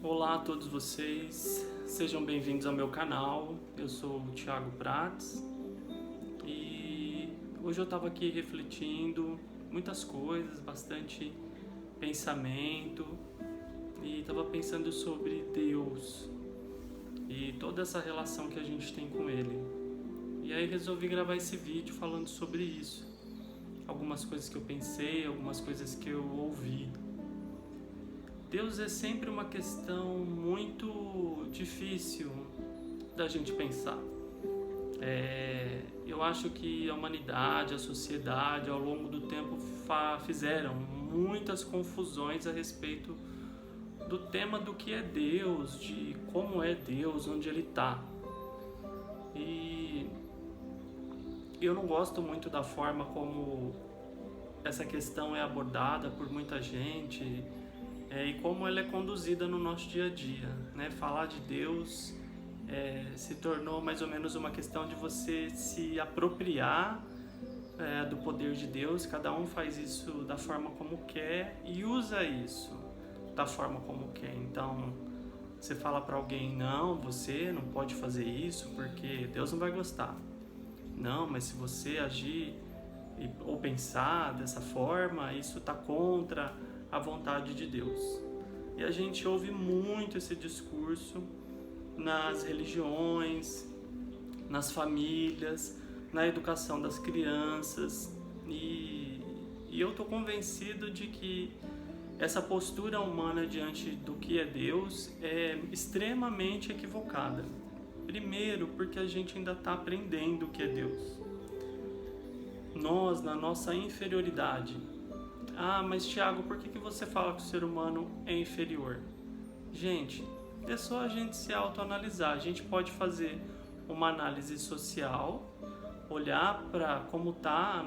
Olá a todos vocês, sejam bem-vindos ao meu canal. Eu sou o Thiago Prats e hoje eu estava aqui refletindo muitas coisas, bastante pensamento, e estava pensando sobre Deus e toda essa relação que a gente tem com Ele. E aí resolvi gravar esse vídeo falando sobre isso. Algumas coisas que eu pensei, algumas coisas que eu ouvi. Deus é sempre uma questão muito difícil da gente pensar. Eu acho que a humanidade, a sociedade, ao longo do tempo fizeram muitas confusões a respeito do tema do que é Deus, de como é Deus, onde Ele está. E eu não gosto muito da forma como essa questão é abordada por muita gente e como ela é conduzida no nosso dia a dia, né? Falar de Deus se tornou mais ou menos uma questão de você se apropriar do poder de Deus. Cada um faz isso da forma como quer e usa isso da forma como quer. Então, você fala para alguém, não, você não pode fazer isso porque Deus não vai gostar. Não, mas se você agir ou pensar dessa forma, isso está contra a vontade de Deus. E a gente ouve muito esse discurso nas religiões, nas famílias, na educação das crianças, e eu estou convencido de que essa postura humana diante do que é Deus é extremamente equivocada. Primeiro, porque a gente ainda está aprendendo o que é Deus. Nós, na nossa inferioridade. Ah, mas Thiago, por que você fala que o ser humano é inferior? Gente, é só a gente se autoanalisar. A gente pode fazer uma análise social, olhar para como está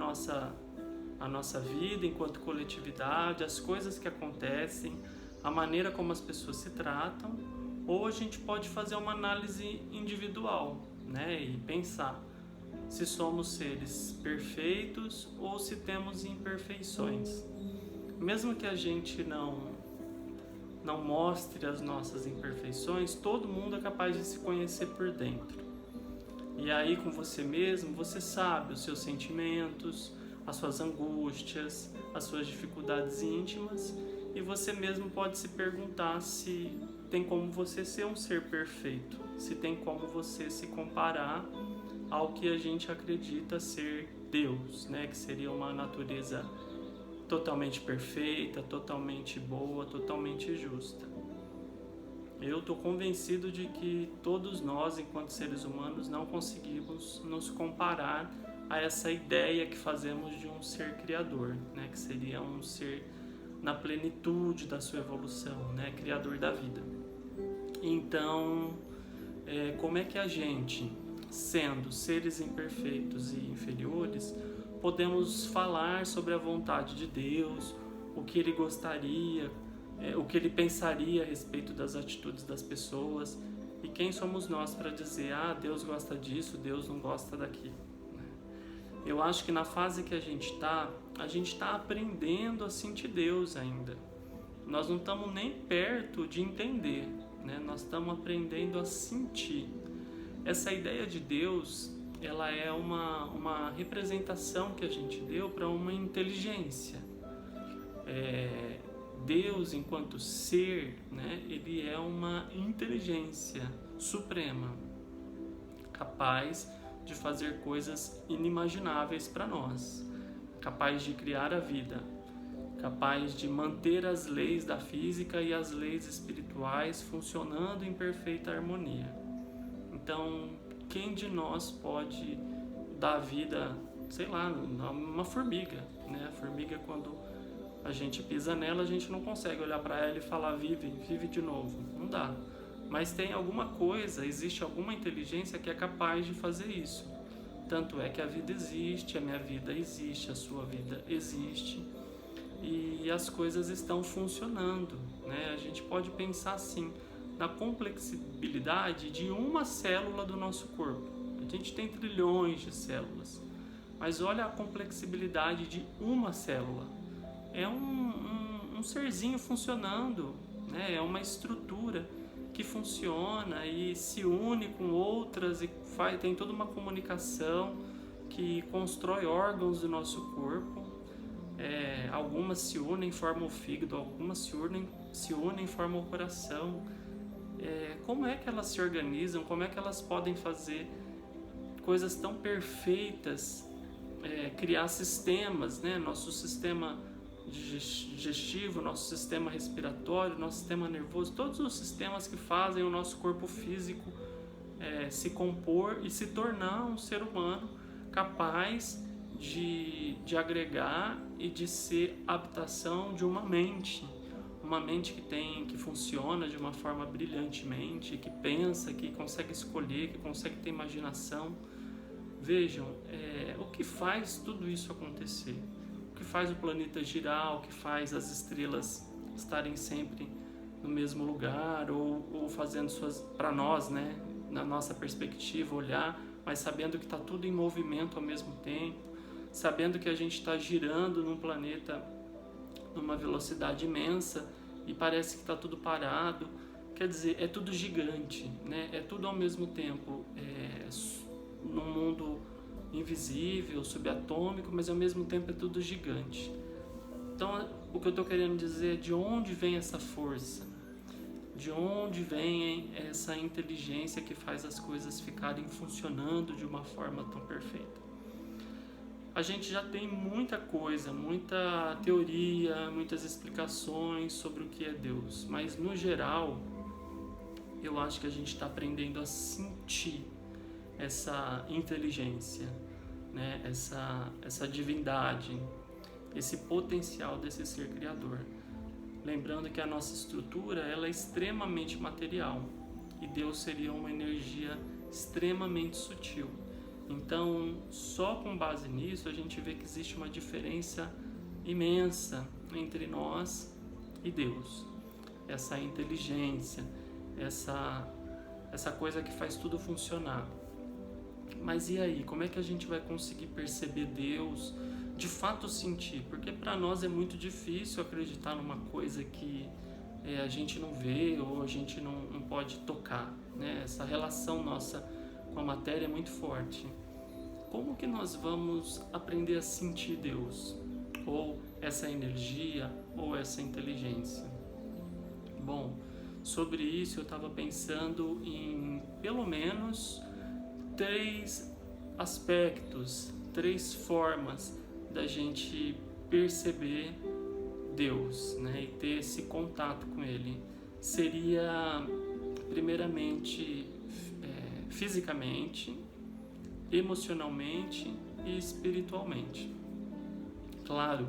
a nossa vida enquanto coletividade, as coisas que acontecem, a maneira como as pessoas se tratam, ou a gente pode fazer uma análise individual, né? E pensar se somos seres perfeitos ou se temos imperfeições. Mesmo que a gente não mostre as nossas imperfeições, todo mundo é capaz de se conhecer por dentro. E aí, com você mesmo, você sabe os seus sentimentos, as suas angústias, as suas dificuldades íntimas, e você mesmo pode se perguntar se tem como você ser um ser perfeito, se tem como você se comparar ao que a gente acredita ser Deus, né? Que seria uma natureza totalmente perfeita, totalmente boa, totalmente justa. Eu estou convencido de que todos nós, enquanto seres humanos, não conseguimos nos comparar a essa ideia que fazemos de um ser criador, né? Que seria um ser na plenitude da sua evolução, né? Criador da vida. Então, como é que a gente, sendo seres imperfeitos e inferiores, podemos falar sobre a vontade de Deus, o que Ele gostaria, o que Ele pensaria a respeito das atitudes das pessoas, e quem somos nós para dizer, Deus gosta disso, Deus não gosta daquilo. Eu acho que na fase que a gente está aprendendo a sentir Deus ainda. Nós não estamos nem perto de entender, né? Nós estamos aprendendo a sentir. Essa ideia de Deus, ela é uma representação que a gente deu para uma inteligência. Deus, enquanto ser, né, ele é uma inteligência suprema, capaz de fazer coisas inimagináveis para nós, capaz de criar a vida, capaz de manter as leis da física e as leis espirituais funcionando em perfeita harmonia. Então, quem de nós pode dar vida, sei lá, uma formiga, né? A formiga, quando a gente pisa nela, a gente não consegue olhar para ela e falar vive de novo, não dá. Mas tem alguma coisa, existe alguma inteligência que é capaz de fazer isso. Tanto é que a vida existe, a minha vida existe, a sua vida existe, e as coisas estão funcionando, né? A gente pode pensar assim, na complexibilidade de uma célula do nosso corpo. A gente tem trilhões de células, mas olha a complexibilidade de uma célula. É um serzinho funcionando né? É uma estrutura que funciona e se une com outras e tem toda uma comunicação que constrói órgãos do nosso corpo. Algumas se unem e formam o fígado, algumas se unem e formam o coração. Como é que elas se organizam? Como é que elas podem fazer coisas tão perfeitas, criar sistemas, né? Nosso sistema digestivo, nosso sistema respiratório, nosso sistema nervoso, todos os sistemas que fazem o nosso corpo físico se compor e se tornar um ser humano capaz de agregar e de ser habitação de uma mente que funciona de uma forma brilhantemente, que pensa, que consegue escolher, que consegue ter imaginação. Vejam, o que faz tudo isso acontecer? O que faz o planeta girar? O que faz as estrelas estarem sempre no mesmo lugar ou fazendo para nós, né, na nossa perspectiva, olhar, mas sabendo que está tudo em movimento ao mesmo tempo, sabendo que a gente está girando num planeta numa velocidade imensa e parece que está tudo parado. Quer dizer, é tudo gigante, né? É tudo ao mesmo tempo, num mundo invisível, subatômico, mas ao mesmo tempo é tudo gigante. Então, o que eu estou querendo dizer é de onde vem essa força, de onde vem essa inteligência que faz as coisas ficarem funcionando de uma forma tão perfeita. A gente já tem muita coisa, muita teoria, muitas explicações sobre o que é Deus, mas no geral, eu acho que a gente está aprendendo a sentir essa inteligência, né? essa divindade, esse potencial desse ser criador. Lembrando que a nossa estrutura ela é extremamente material e Deus seria uma energia extremamente sutil. Então, só com base nisso, a gente vê que existe uma diferença imensa entre nós e Deus. Essa inteligência, essa coisa que faz tudo funcionar. Mas e aí, como é que a gente vai conseguir perceber Deus, de fato sentir? Porque para nós é muito difícil acreditar numa coisa que a gente não vê ou a gente não pode tocar, né? Essa relação nossa com a matéria é muito forte. Como que nós vamos aprender a sentir Deus? Ou essa energia, ou essa inteligência? Bom, sobre isso eu estava pensando em pelo menos 3 aspectos, 3 formas da gente perceber Deus, né? E ter esse contato com Ele. Seria, primeiramente, fisicamente, emocionalmente e espiritualmente. Claro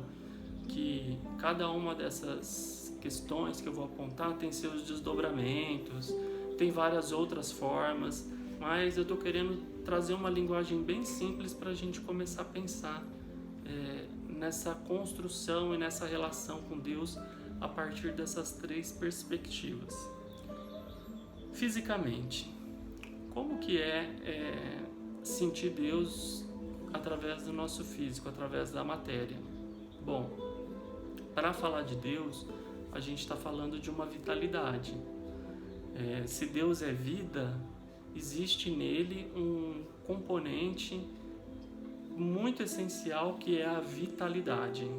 que cada uma dessas questões que eu vou apontar tem seus desdobramentos, tem várias outras formas, mas eu estou querendo trazer uma linguagem bem simples para a gente começar a pensar nessa construção e nessa relação com Deus a partir dessas 3 perspectivas. Fisicamente, como que sentir Deus através do nosso físico, através da matéria? Bom, para falar de Deus, a gente está falando de uma vitalidade. Se Deus é vida, existe nele um componente muito essencial que é a vitalidade.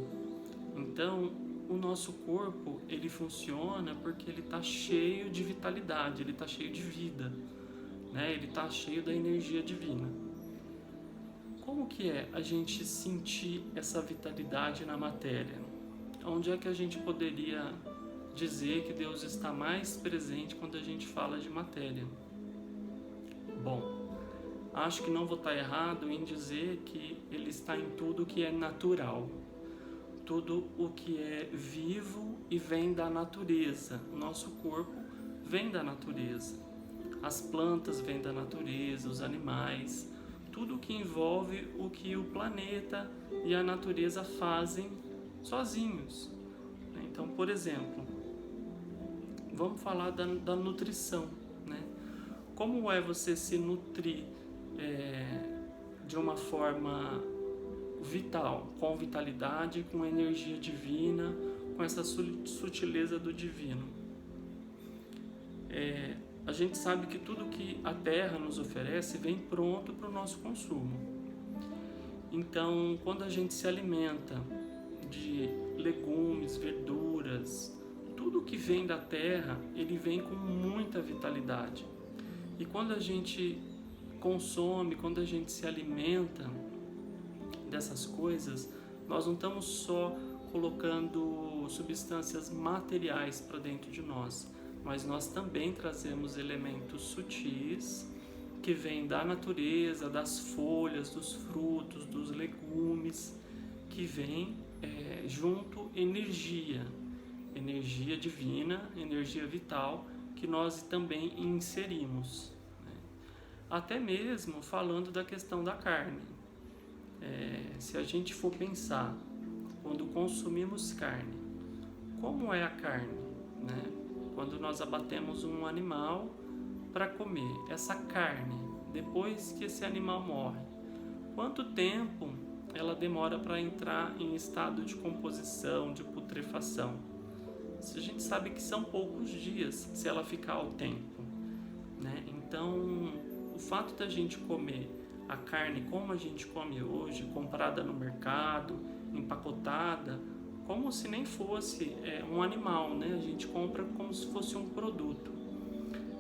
Então, o nosso corpo, ele funciona porque ele está cheio de vitalidade, ele está cheio de vida, né? Ele está cheio da energia divina. Como que é a gente sentir essa vitalidade na matéria? Onde é que a gente poderia dizer que Deus está mais presente quando a gente fala de matéria? Bom, acho que não vou estar errado em dizer que Ele está em tudo que é natural, tudo o que é vivo e vem da natureza. O nosso corpo vem da natureza, as plantas vêm da natureza, os animais, tudo que envolve o que o planeta e a natureza fazem sozinhos. Então, por exemplo, vamos falar da nutrição, né? Como é você se nutrir de uma forma vital, com vitalidade, com energia divina, com essa sutileza do divino? A gente sabe que tudo que a terra nos oferece vem pronto para o nosso consumo. Então, quando a gente se alimenta de legumes, verduras, tudo que vem da terra, ele vem com muita vitalidade. E quando a gente consome, quando a gente se alimenta dessas coisas, nós não estamos só colocando substâncias materiais para dentro de nós, mas nós também trazemos elementos sutis que vêm da natureza, das folhas, dos frutos, dos legumes, que vêm junto energia divina, energia vital, que nós também inserimos. Até mesmo falando da questão da carne. Se a gente for pensar, quando consumimos carne, como é a carne? Quando nós abatemos um animal para comer, essa carne, depois que esse animal morre, quanto tempo ela demora para entrar em estado de composição, de putrefação? A gente sabe que são poucos dias, se ela ficar ao tempo. Então, o fato da gente comer a carne como a gente come hoje, comprada no mercado, empacotada, como se nem fosse um animal, A gente compra como se fosse um produto.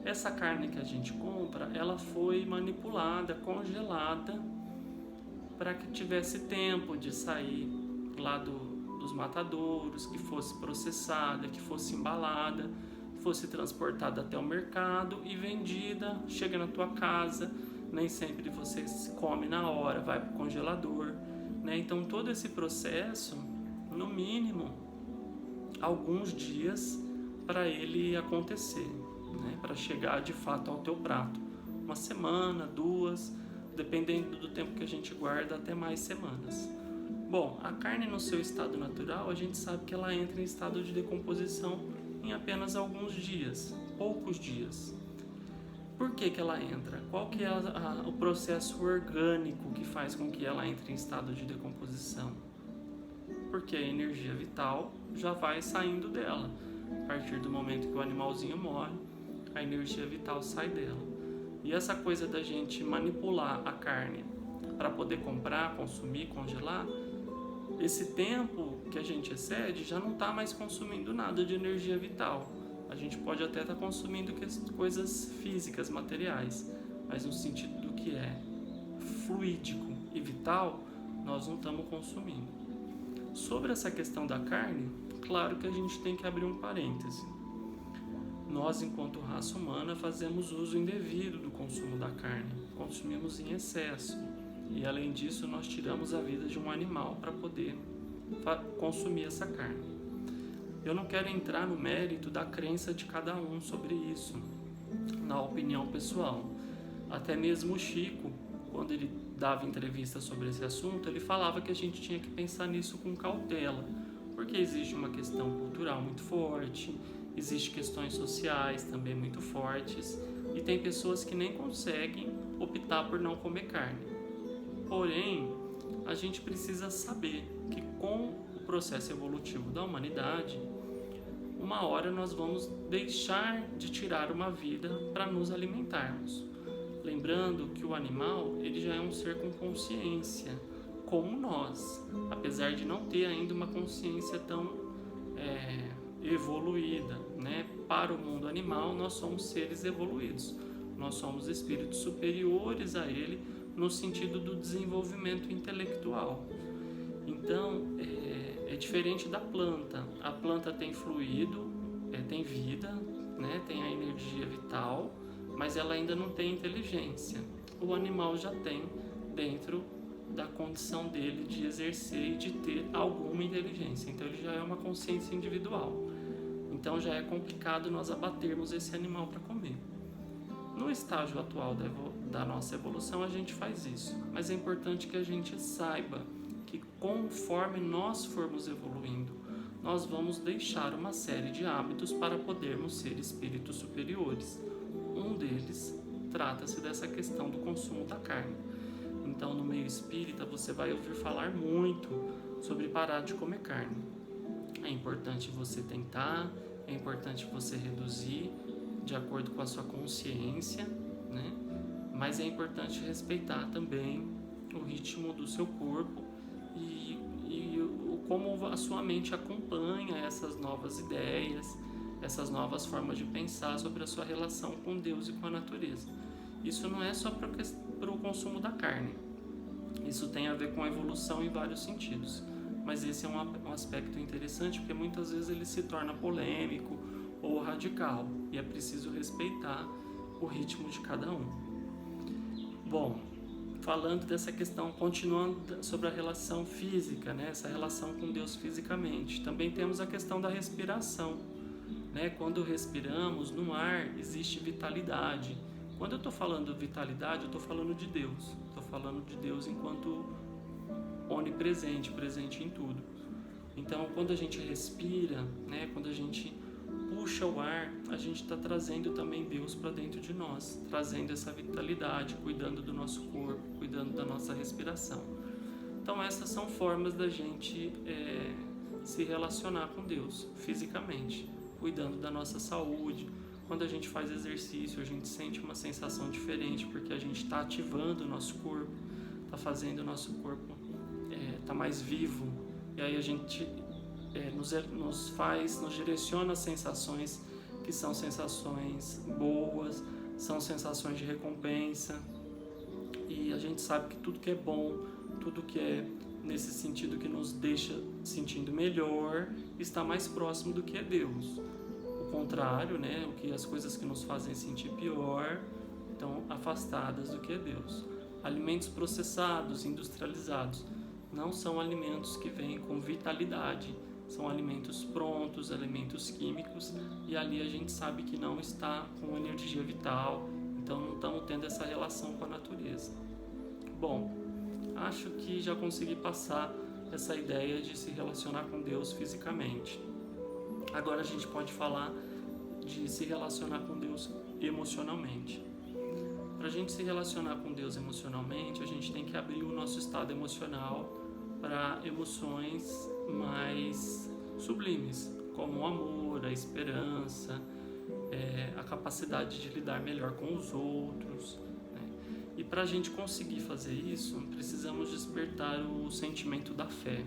Essa carne que a gente compra, ela foi manipulada, congelada, para que tivesse tempo de sair lá dos matadouros, que fosse processada, que fosse embalada, fosse transportada até o mercado e vendida, chega na tua casa. Nem sempre você come na hora, vai para o congelador, Então todo esse processo, no mínimo, alguns dias para ele acontecer, para chegar de fato ao teu prato. Uma semana, 2, dependendo do tempo que a gente guarda, até mais semanas. Bom, a carne no seu estado natural, a gente sabe que ela entra em estado de decomposição em apenas alguns dias, poucos dias. Por que ela entra? Qual que é o processo orgânico que faz com que ela entre em estado de decomposição? Porque a energia vital já vai saindo dela. A partir do momento que o animalzinho morre, a energia vital sai dela. E essa coisa da gente manipular a carne para poder comprar, consumir, congelar, esse tempo que a gente excede já não está mais consumindo nada de energia vital. A gente pode até estar consumindo coisas físicas, materiais, mas no sentido do que é fluídico e vital, nós não estamos consumindo. Sobre essa questão da carne, claro que a gente tem que abrir um parêntese. Nós, enquanto raça humana, fazemos uso indevido do consumo da carne, consumimos em excesso, e além disso nós tiramos a vida de um animal para poder consumir essa carne. Eu não quero entrar no mérito da crença de cada um sobre isso, na opinião pessoal. Até mesmo o Chico, quando ele dava entrevista sobre esse assunto, ele falava que a gente tinha que pensar nisso com cautela, porque existe uma questão cultural muito forte, existem questões sociais também muito fortes, e tem pessoas que nem conseguem optar por não comer carne. Porém, a gente precisa saber que com o processo evolutivo da humanidade, uma hora nós vamos deixar de tirar uma vida para nos alimentarmos. Lembrando que o animal, ele já é um ser com consciência, como nós, apesar de não ter ainda uma consciência tão evoluída, Para o mundo animal, nós somos seres evoluídos, nós somos espíritos superiores a ele no sentido do desenvolvimento intelectual. Então, é diferente da planta. A planta tem fluido, tem vida, tem a energia vital, mas ela ainda não tem inteligência. O animal já tem dentro da condição dele de exercer e de ter alguma inteligência. Então ele já é uma consciência individual. Então já é complicado nós abatermos esse animal para comer. No estágio atual da nossa evolução a gente faz isso, mas é importante que a gente saiba que conforme nós formos evoluindo, nós vamos deixar uma série de hábitos para podermos ser espíritos superiores. Um deles trata-se dessa questão do consumo da carne. Então, no meio espírita, você vai ouvir falar muito sobre parar de comer carne. É importante você tentar, é importante você reduzir, de acordo com a sua consciência, né? Mas é importante respeitar também o ritmo do seu corpo e como a sua mente acompanha essas novas ideias, essas novas formas de pensar sobre a sua relação com Deus e com a natureza. Isso não é só para o consumo da carne, isso tem a ver com a evolução em vários sentidos, mas esse é um aspecto interessante porque muitas vezes ele se torna polêmico ou radical e é preciso respeitar o ritmo de cada um. Bom, falando dessa questão, continuando sobre a relação física, né? Essa relação com Deus fisicamente, também temos a questão da respiração, né? Quando respiramos, no ar existe vitalidade. Quando eu estou falando vitalidade, eu estou falando de Deus. Estou falando de Deus enquanto onipresente, presente em tudo. Então, quando a gente respira, né? Quando a gente puxa o ar, a gente está trazendo também Deus para dentro de nós, trazendo essa vitalidade, cuidando do nosso corpo, cuidando da nossa respiração. Então essas são formas da gente se relacionar com Deus fisicamente, cuidando da nossa saúde. Quando a gente faz exercício, a gente sente uma sensação diferente, porque a gente está ativando o nosso corpo, está fazendo o nosso corpo tá mais vivo, e aí a gente nos direciona a sensações que são sensações boas, são sensações de recompensa, e a gente sabe que tudo que é bom, tudo que é nesse sentido que nos deixa sentindo melhor, está mais próximo do que é Deus. O contrário, né, as coisas que nos fazem sentir pior, estão afastadas do que é Deus. Alimentos processados, industrializados, não são alimentos que vêm com vitalidade, são alimentos prontos, alimentos químicos, e ali a gente sabe que não está com energia vital, então não estamos tendo essa relação com a natureza. Bom, acho que já consegui passar essa ideia de se relacionar com Deus fisicamente. Agora a gente pode falar de se relacionar com Deus emocionalmente. Para a gente se relacionar com Deus emocionalmente, a gente tem que abrir o nosso estado emocional para emoções mais sublimes, como o amor, a esperança, a capacidade de lidar melhor com os outros, né? E para a gente conseguir fazer isso, precisamos despertar o sentimento da fé,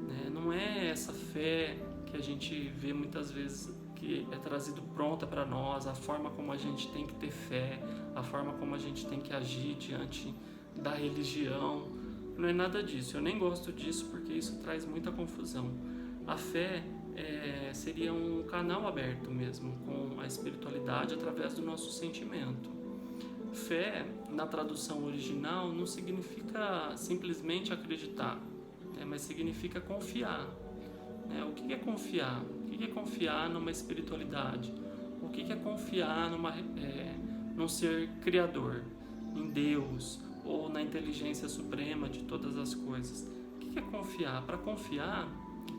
né? Não é essa fé que a gente vê muitas vezes que é trazido pronta para nós, a forma como a gente tem que ter fé, a forma como a gente tem que agir diante da religião. Não é nada disso, eu nem gosto disso porque isso traz muita confusão. A fé seria um canal aberto mesmo com a espiritualidade através do nosso sentimento. Fé, na tradução original, não significa simplesmente acreditar, né, mas significa confiar. O que é confiar? O que é confiar numa espiritualidade? O que é confiar num ser criador, em Deus, ou na inteligência suprema de todas as coisas? O que é confiar? Para confiar,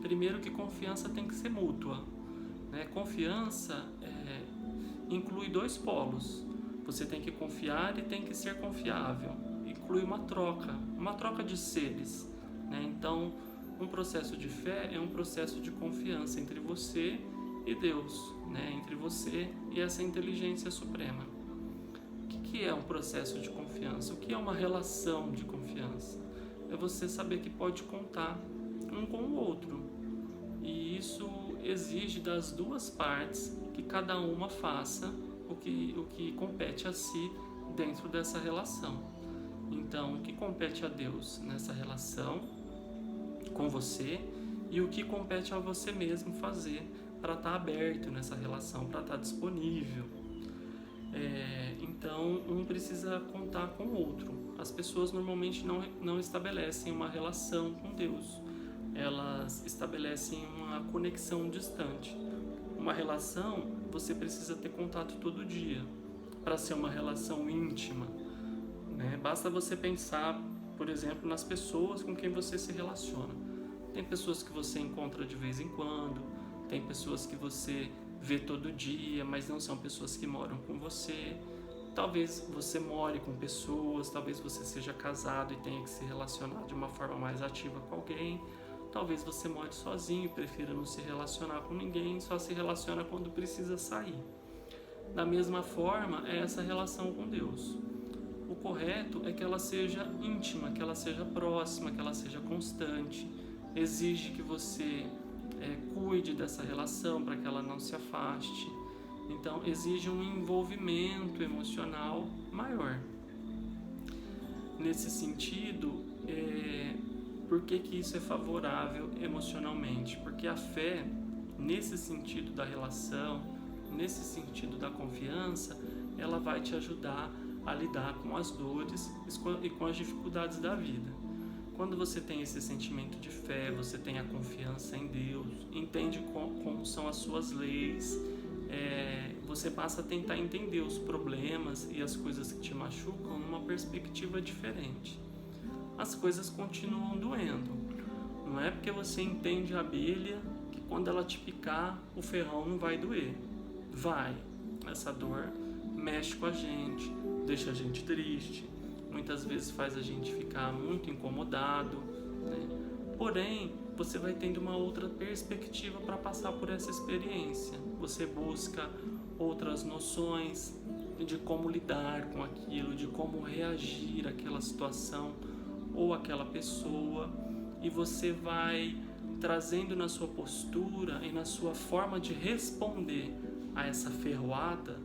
primeiro que confiança tem que ser mútua, né? Confiança inclui dois polos. Você tem que confiar e tem que ser confiável. Inclui uma troca de seres, né? Então, um processo de fé é um processo de confiança entre você e Deus, né? Entre você e essa inteligência suprema. O que é um processo de confiança? O que é uma relação de confiança? É você saber que pode contar um com o outro. E isso exige das duas partes que cada uma faça o que compete a si dentro dessa relação. Então, o que compete a Deus nessa relação com você e o que compete a você mesmo fazer para estar aberto nessa relação, para estar disponível. Então, um precisa contar com o outro. As pessoas normalmente não estabelecem uma relação com Deus. Elas estabelecem uma conexão distante. Uma relação, você precisa ter contato todo dia para ser uma relação íntima, né? Basta você pensar, por exemplo, nas pessoas com quem você se relaciona. Tem pessoas que você encontra de vez em quando, tem pessoas que você vê todo dia, mas não são pessoas que moram com você. Talvez você more com pessoas, talvez você seja casado e tenha que se relacionar de uma forma mais ativa com alguém. Talvez você more sozinho e prefira não se relacionar com ninguém, só se relaciona quando precisa sair. Da mesma forma, é essa relação com Deus. O correto é que ela seja íntima, que ela seja próxima, que ela seja constante. Exige que você cuide dessa relação para que ela não se afaste. Então, exige um envolvimento emocional maior. Nesse sentido, por que isso é favorável emocionalmente? Porque a fé, nesse sentido da relação, nesse sentido da confiança, ela vai te ajudar a lidar com as dores e com as dificuldades da vida. Quando você tem esse sentimento de fé, você tem a confiança em Deus, entende como são as suas leis, você passa a tentar entender os problemas e as coisas que te machucam numa perspectiva diferente. As coisas continuam doendo. Não é porque você entende a abelha que quando ela te picar, o ferrão não vai doer. Vai. Essa dor mexe com a gente, deixa a gente triste, muitas vezes faz a gente ficar muito incomodado, né? Porém, você vai tendo uma outra perspectiva para passar por essa experiência. Você busca outras noções de como lidar com aquilo, de como reagir àquela situação ou àquela pessoa, e você vai trazendo na sua postura e na sua forma de responder a essa ferroada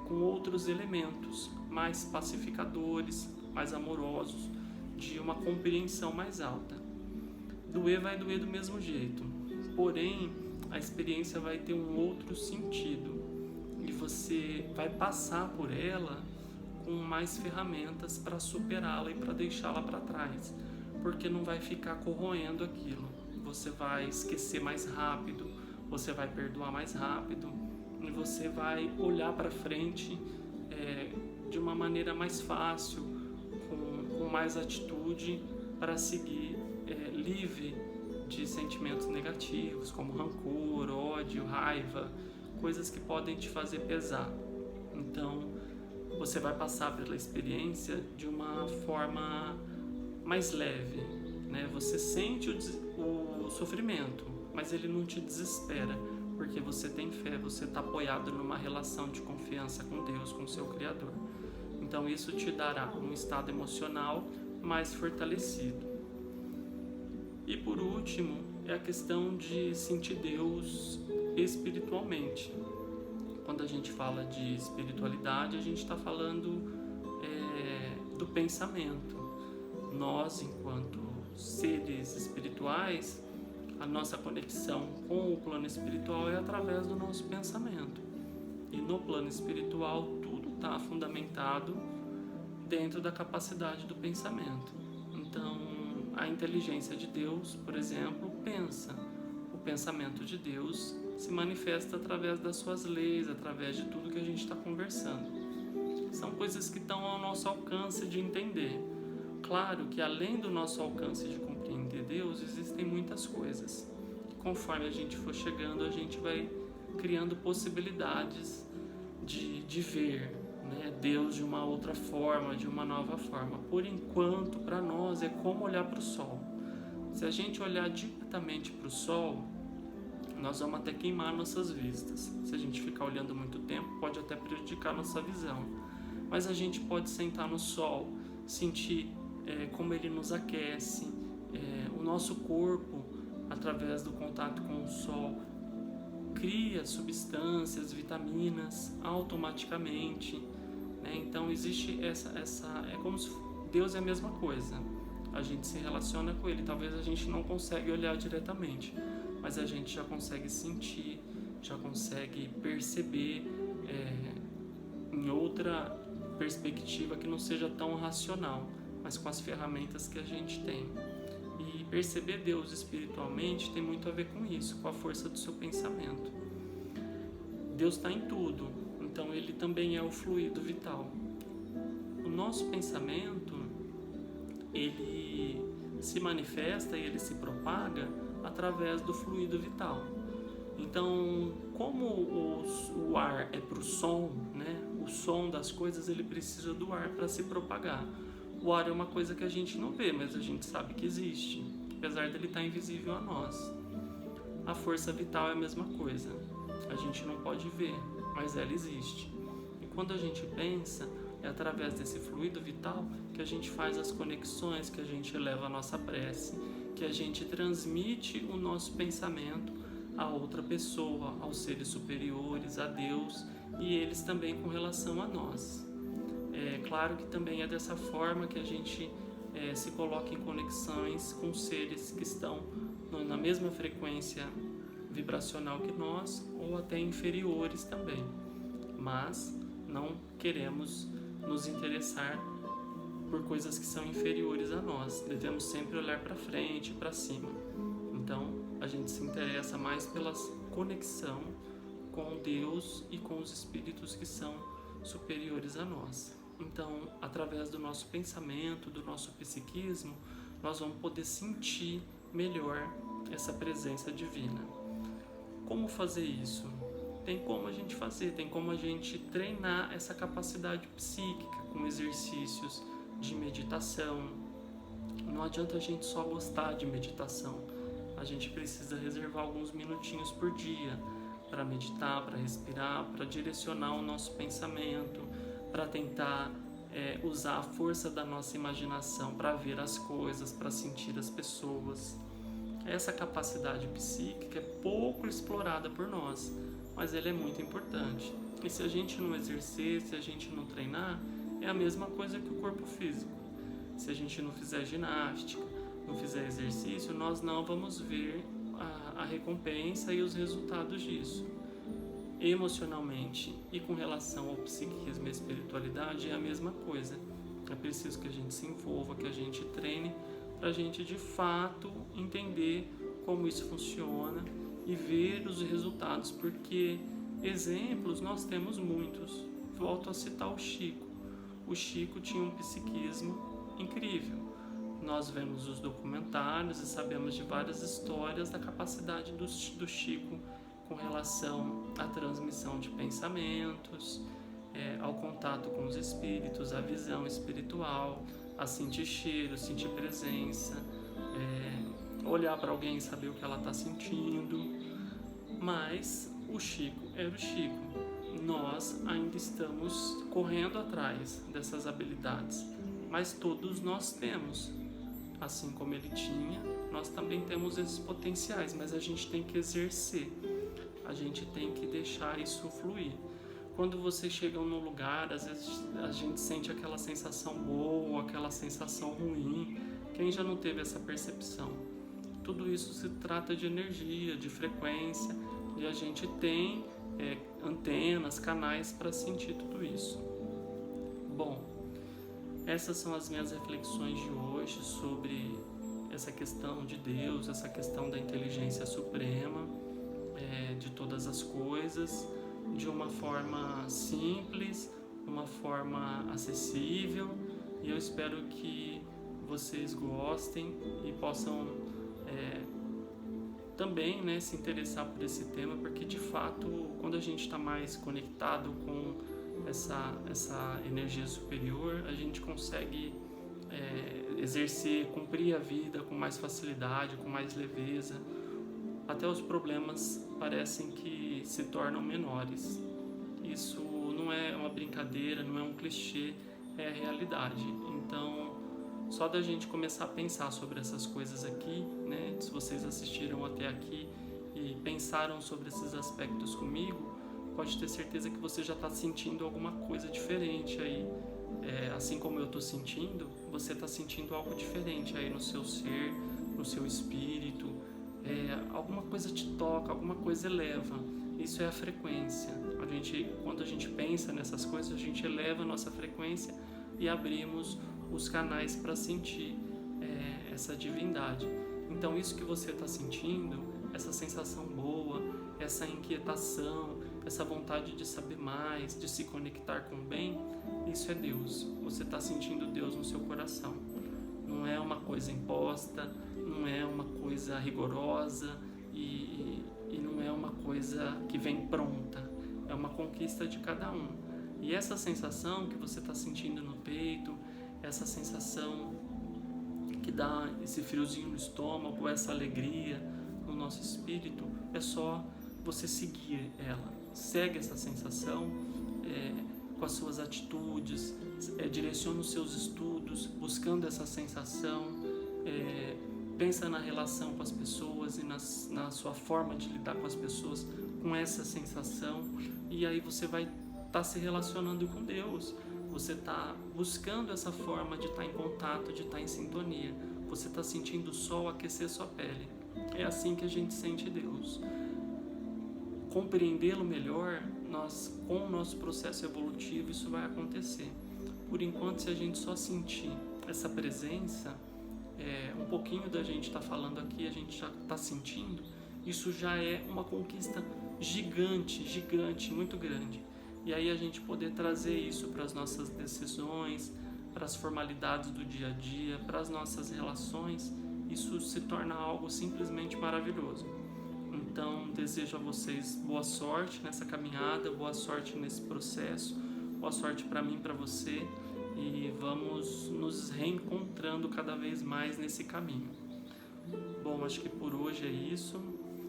com outros elementos mais pacificadores, mais amorosos, de uma compreensão mais alta. Doer vai doer do mesmo jeito, porém a experiência vai ter um outro sentido e você vai passar por ela com mais ferramentas para superá-la e para deixá-la para trás, porque não vai ficar corroendo aquilo. Você vai esquecer mais rápido, você vai perdoar mais rápido e você vai olhar para frente de uma maneira mais fácil, com mais atitude para seguir livre de sentimentos negativos como rancor, ódio, raiva, coisas que podem te fazer pesar. Então, você vai passar pela experiência de uma forma mais leve, né? Você sente o sofrimento, mas ele não te desespera, porque você tem fé, você está apoiado numa relação de confiança com Deus, com o seu Criador. Então isso te dará um estado emocional mais fortalecido. E por último, é a questão de sentir Deus espiritualmente. Quando a gente fala de espiritualidade, a gente está falando do pensamento. Nós, enquanto seres espirituais, a nossa conexão com o plano espiritual é através do nosso pensamento. E no plano espiritual, tudo está fundamentado dentro da capacidade do pensamento. Então, a inteligência de Deus, por exemplo, pensa. O pensamento de Deus se manifesta através das suas leis, através de tudo que a gente está conversando. São coisas que estão ao nosso alcance de entender. Claro que além do nosso alcance de compreender Deus, existem muitas coisas. Conforme a gente for chegando, a gente vai criando possibilidades de ver, né, Deus de uma outra forma, de uma nova forma. Por enquanto, para nós, é como olhar para o sol. Se a gente olhar diretamente para o sol, nós vamos até queimar nossas vistas. Se a gente ficar olhando muito tempo, pode até prejudicar nossa visão. Mas a gente pode sentar no sol, sentir como ele nos aquece, o nosso corpo, através do contato com o sol, cria substâncias, vitaminas automaticamente, né? Então existe é como se Deus é a mesma coisa. A gente se relaciona com ele, talvez a gente não consiga olhar diretamente, mas a gente já consegue sentir, já consegue perceber em outra perspectiva que não seja tão racional, mas com as ferramentas que a gente tem. E perceber Deus espiritualmente tem muito a ver com isso, com a força do seu pensamento. Deus está em tudo, então ele também é o fluido vital. O nosso pensamento, ele se manifesta e ele se propaga através do fluido vital. Então, como o ar é para o som, né? O som das coisas, ele precisa do ar para se propagar. O ar é uma coisa que a gente não vê, mas a gente sabe que existe, apesar dele estar invisível a nós. A força vital é a mesma coisa. A A gente não pode ver, mas ela existe. E quando a gente pensa, é através desse fluido vital que a gente faz as conexões, que a gente eleva a nossa prece, que a gente transmite o nosso pensamento a outra pessoa, aos seres superiores, a Deus, e eles também com relação a nós. É claro que também é dessa forma que a gente se coloca em conexões com seres que estão na mesma frequência vibracional que nós, ou até inferiores também. Mas não queremos nos interessar por coisas que são inferiores a nós. Devemos sempre olhar para frente, para cima. Então, a gente se interessa mais pela conexão com Deus e com os espíritos que são superiores a nós. Então, através do nosso pensamento, do nosso psiquismo, nós vamos poder sentir melhor essa presença divina. Como fazer isso? Tem como a gente fazer, tem como a gente treinar essa capacidade psíquica com exercícios de meditação. Não adianta a gente só gostar de meditação. A gente precisa reservar alguns minutinhos por dia para meditar, para respirar, para direcionar o nosso pensamento, para tentar usar a força da nossa imaginação para ver as coisas, para sentir as pessoas. Essa capacidade psíquica é pouco explorada por nós, mas ela é muito importante. E se a gente não exercer, se a gente não treinar, é a mesma coisa que o corpo físico. Se a gente não fizer ginástica, não fizer exercício, nós não vamos ver a recompensa e os resultados disso. Emocionalmente e com relação ao psiquismo e à espiritualidade é a mesma coisa. É preciso que a gente se envolva, que a gente treine, para a gente de fato entender como isso funciona e ver os resultados, porque exemplos nós temos muitos. Volto a citar o Chico. O Chico tinha um psiquismo incrível. Nós vemos os documentários e sabemos de várias histórias da capacidade do Chico com relação à transmissão de pensamentos, ao contato com os espíritos, à visão espiritual, a sentir cheiro, sentir presença, olhar para alguém e saber o que ela está sentindo. Mas o Chico era o Chico. Nós ainda estamos correndo atrás dessas habilidades, mas todos nós temos. Assim como ele tinha, nós também temos esses potenciais, mas a gente tem que exercer, a gente tem que deixar isso fluir. Quando você chega num lugar, às vezes a gente sente aquela sensação boa, aquela sensação ruim. Quem já não teve essa percepção? Tudo isso se trata de energia, de frequência, e a gente tem antenas, canais para sentir tudo isso. Bom, essas são as minhas reflexões de hoje sobre essa questão de Deus, essa questão da inteligência suprema, de todas as coisas, de uma forma simples, uma forma acessível, e eu espero que vocês gostem e possam também se interessar por esse tema, porque de fato, quando a gente está mais conectado com essa energia superior, a gente consegue exercer, cumprir a vida com mais facilidade, com mais leveza. Até os problemas parecem que se tornam menores. Isso não é uma brincadeira, não é um clichê, é a realidade. Então, só da gente começar a pensar sobre essas coisas aqui, se vocês assistiram até aqui e pensaram sobre esses aspectos comigo, pode ter certeza que você já está sentindo alguma coisa diferente aí. Assim como eu estou sentindo, você está sentindo algo diferente aí no seu ser, no seu espírito. Alguma coisa te toca, alguma coisa eleva. Isso é a frequência. Quando a gente pensa nessas coisas, a gente eleva a nossa frequência e abrimos os canais para sentir essa divindade. Então isso que você está sentindo, essa sensação boa, essa inquietação, essa vontade de saber mais, de se conectar com o bem, isso é Deus. Você está sentindo Deus no seu coração. Não é uma coisa imposta, não é uma coisa rigorosa e não é uma coisa que vem pronta. É uma conquista de cada um. E essa sensação que você está sentindo no peito, essa sensação que dá esse friozinho no estômago, essa alegria no nosso espírito, é só você seguir ela. Segue essa sensação com as suas atitudes, direciona os seus estudos buscando essa sensação, pensa na relação com as pessoas e na sua forma de lidar com as pessoas com essa sensação, e aí você vai estar se relacionando com Deus, você está buscando essa forma de estar em contato, de estar em sintonia, você está sentindo o sol aquecer sua pele. É assim que a gente sente Deus. Compreendê-lo melhor, com o nosso processo evolutivo, isso vai acontecer. Por enquanto, se a gente só sentir essa presença, um pouquinho da gente está falando aqui, a gente já está sentindo, isso já é uma conquista gigante, muito grande. E aí a gente poder trazer isso para as nossas decisões, para as formalidades do dia a dia, para as nossas relações, isso se torna algo simplesmente maravilhoso. Então, desejo a vocês boa sorte nessa caminhada, boa sorte nesse processo, boa sorte para mim e para você, e vamos nos reencontrando cada vez mais nesse caminho. Bom, acho que por hoje é isso.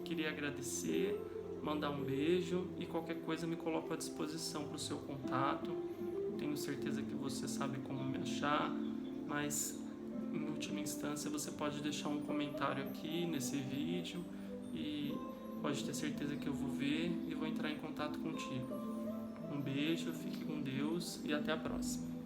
Queria agradecer, mandar um beijo, e qualquer coisa me coloco à disposição para o seu contato. Tenho certeza que você sabe como me achar, mas em última instância você pode deixar um comentário aqui nesse vídeo e pode ter certeza que eu vou ver e vou entrar em contato contigo. Um beijo, fique com Deus e até a próxima.